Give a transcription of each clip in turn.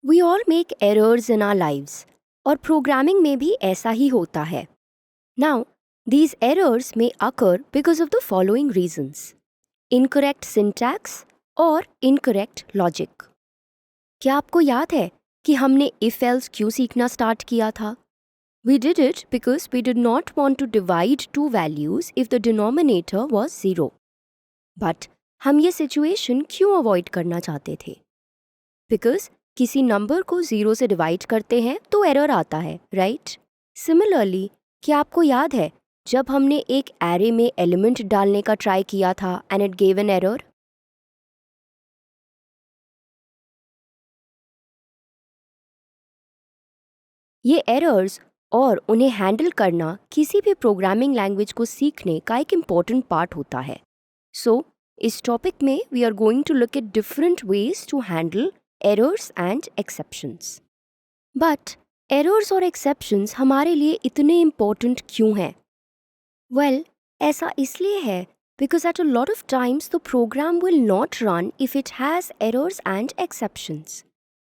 We all make errors in our lives और programming में भी ऐसा ही होता है. Now these errors may occur because of the following reasons: incorrect syntax और incorrect logic. क्या आपको याद है कि हमने if else क्यों सीखना स्टार्ट किया था? We did it because we did not want to divide two values if the denominator was 0. But हम ये सिचुएशन क्यों अवॉइड करना चाहते थे? Because किसी नंबर को 0 से डिवाइड करते हैं तो एरर आता है, राइट? सिमिलरली, क्या आपको याद है जब हमने एक एरे में एलिमेंट डालने का ट्राई किया था and it gave an error? ये एरर्स और उन्हें हैंडल करना किसी भी प्रोग्रामिंग लैंग्वेज को सीखने का एक इम्पॉर्टेंट पार्ट होता है. सो इस टॉपिक में we are going to look at different ways to handle errors and exceptions. But errors और एक्सेप्शंस हमारे लिए इतने इम्पोर्टेंट क्यों हैं? वेल, ऐसा इसलिए है because at a lot of times the program will not run if it has errors and exceptions.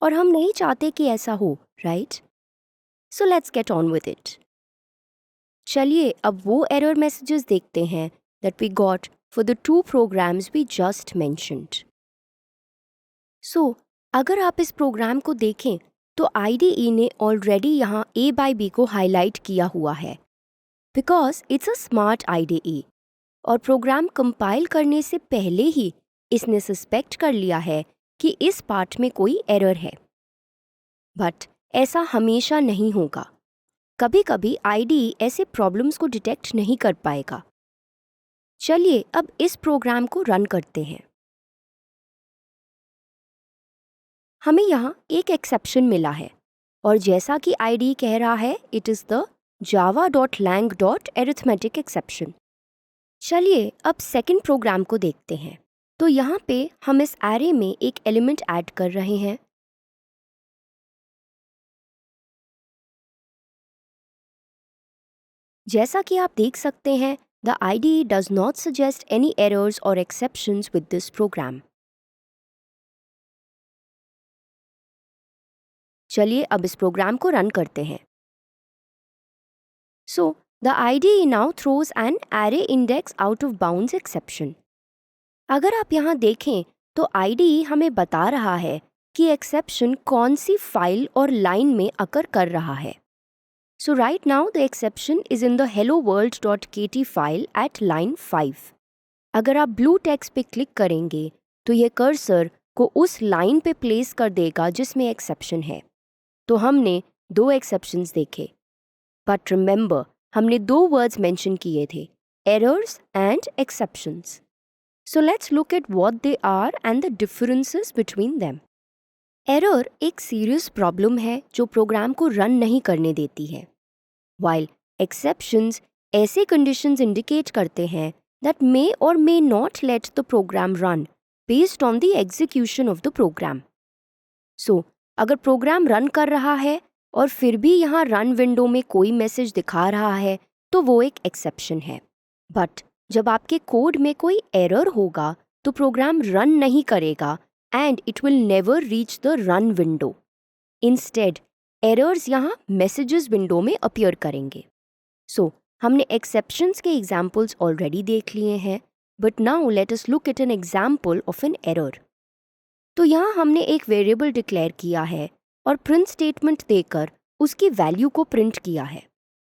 और हम नहीं चाहते कि ऐसा हो, right? So let's get on with it. चलिए अब वो एरर मैसेजेस देखते हैं that we got for the two programs we just mentioned. So अगर आप इस प्रोग्राम को देखें तो IDE ने ऑलरेडी यहाँ A by B को हाईलाइट किया हुआ है because it's a smart IDE. और प्रोग्राम कंपाइल करने से पहले ही इसने सस्पेक्ट कर लिया है कि इस पार्ट में कोई एरर है. बट ऐसा हमेशा नहीं होगा. कभी कभी IDE ऐसे प्रॉब्लम्स को डिटेक्ट नहीं कर पाएगा. चलिए अब इस प्रोग्राम को रन करते हैं. हमें यहाँ एक एक्सेप्शन मिला है और जैसा कि IDE कह रहा है it is the java.lang.arithmetic exception. चलिए अब सेकंड प्रोग्राम को देखते हैं. तो यहाँ पे हम इस एरे में एक एलिमेंट ऐड कर रहे हैं. जैसा कि आप देख सकते हैं the IDE does not suggest any errors or exceptions with this program. चलिए अब इस प्रोग्राम को रन करते हैं. So the IDE now throws an array index out of bounds exception. अगर आप यहाँ देखें तो IDE हमें बता रहा है कि एक्सेप्शन कौन सी फाइल और लाइन में अकर कर रहा है. So right now the exception is in the helloworld.kt file at line 5. अगर आप ब्लू टेक्स्ट पे क्लिक करेंगे तो ये कर्सर को उस लाइन पे प्लेस कर देगा जिसमें एक्सेप्शन है. तो हमने दो एक्सेप्शंस देखे. बट रिमेंबर हमने दो वर्ड्स मेंशन किए थे, errors and exceptions. So let's look at what they are and the differences between them. Error एक सीरियस प्रॉब्लम है जो प्रोग्राम को रन नहीं करने देती है, while exceptions ऐसे कंडीशंस इंडिकेट करते हैं that may or may not let the program run based on the execution of the program. So, अगर प्रोग्राम रन कर रहा है और फिर भी यहाँ रन विंडो में कोई मैसेज दिखा रहा है तो वो एक एक्सेप्शन है. बट जब आपके कोड में कोई एरर होगा तो प्रोग्राम रन नहीं करेगा and it will never reach the run window. Instead errors यहाँ मैसेजेस विंडो में अपीयर करेंगे. सो हमने एक्सेप्शंस के एग्जाम्पल्स ऑलरेडी देख लिए हैं, but now let us look at an example of an error. तो यहाँ हमने एक वेरिएबल डिक्लेयर किया है और प्रिंट स्टेटमेंट देकर उसकी वैल्यू को प्रिंट किया है.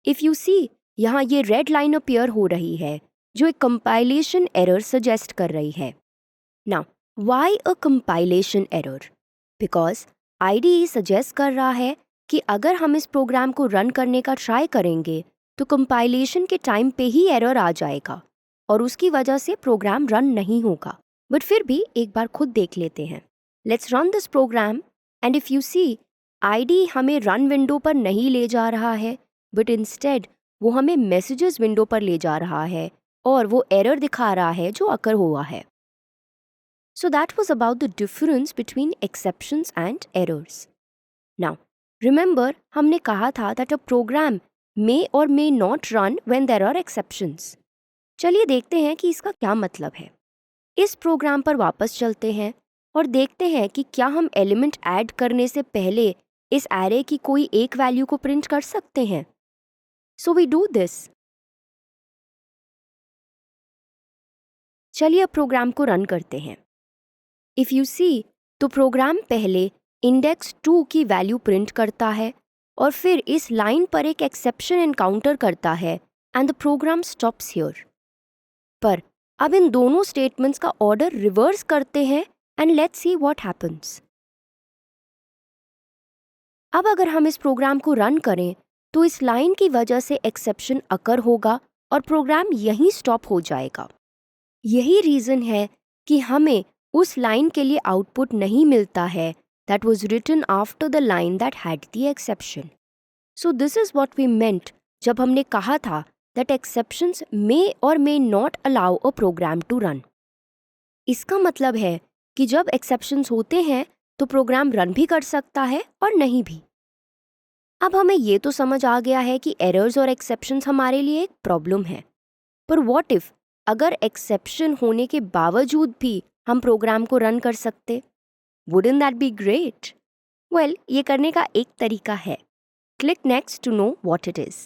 इफ़ यू सी यहाँ ये रेड लाइन अपीयर हो रही है जो एक कंपाइलेशन एरर सजेस्ट कर रही है. Now why a compilation error? Because IDE suggest कर रहा है कि अगर हम इस प्रोग्राम को रन करने का ट्राई करेंगे तो कंपाइलेशन के टाइम पे ही एरर आ जाएगा और उसकी वजह से प्रोग्राम रन नहीं होगा. बट फिर भी एक बार खुद देख लेते हैं. Let's run this program and if you see IDE हमें रन विंडो पर नहीं ले जा रहा है बट इंस्टेड वो हमें मैसेजेस विंडो पर ले जा रहा है और वो एरर दिखा रहा है जो अकर हुआ है. So that was about the difference between exceptions and errors. Now, remember हमने कहा था that a program may or may not run when there are exceptions. चलिए देखते हैं कि इसका क्या मतलब है. इस प्रोग्राम पर वापस चलते हैं और देखते हैं कि क्या हम एलिमेंट ऐड करने से पहले इस एरे की कोई एक वैल्यू को प्रिंट कर सकते हैं। So we do this. चलिए अब प्रोग्राम को रन करते हैं। इफ यू सी, तो प्रोग्राम पहले इंडेक्स 2 की वैल्यू प्रिंट करता है और फिर इस लाइन पर एक एक्सेप्शन एनकाउंटर करता है and the program stops here. पर अब इन दोनों स्टेटमेंट्स का ऑर्डर रिवर्स करते हैं and let's see what happens. अब अगर हम इस प्रोग्राम को रन करें तो इस लाइन की वजह से एक्सेप्शन अकर होगा और प्रोग्राम यहीं स्टॉप हो जाएगा। यही रीज़न है कि हमें उस लाइन के लिए आउटपुट नहीं मिलता है that was written after the line that had the exception. So this is what we meant जब हमने कहा था that exceptions may or may not allow a program to run. इसका मतलब है कि जब exceptions होते हैं तो प्रोग्राम रन भी कर सकता है और नहीं भी। अब हमें ये तो समझ आ गया है कि एरर्स और एक्सेप्शंस हमारे लिए एक प्रॉब्लम है, पर व्हाट इफ अगर एक्सेप्शन होने के बावजूद भी हम प्रोग्राम को रन कर सकते? Wouldn't that be great? Well, ये करने का एक तरीका है। Click next to know what it is.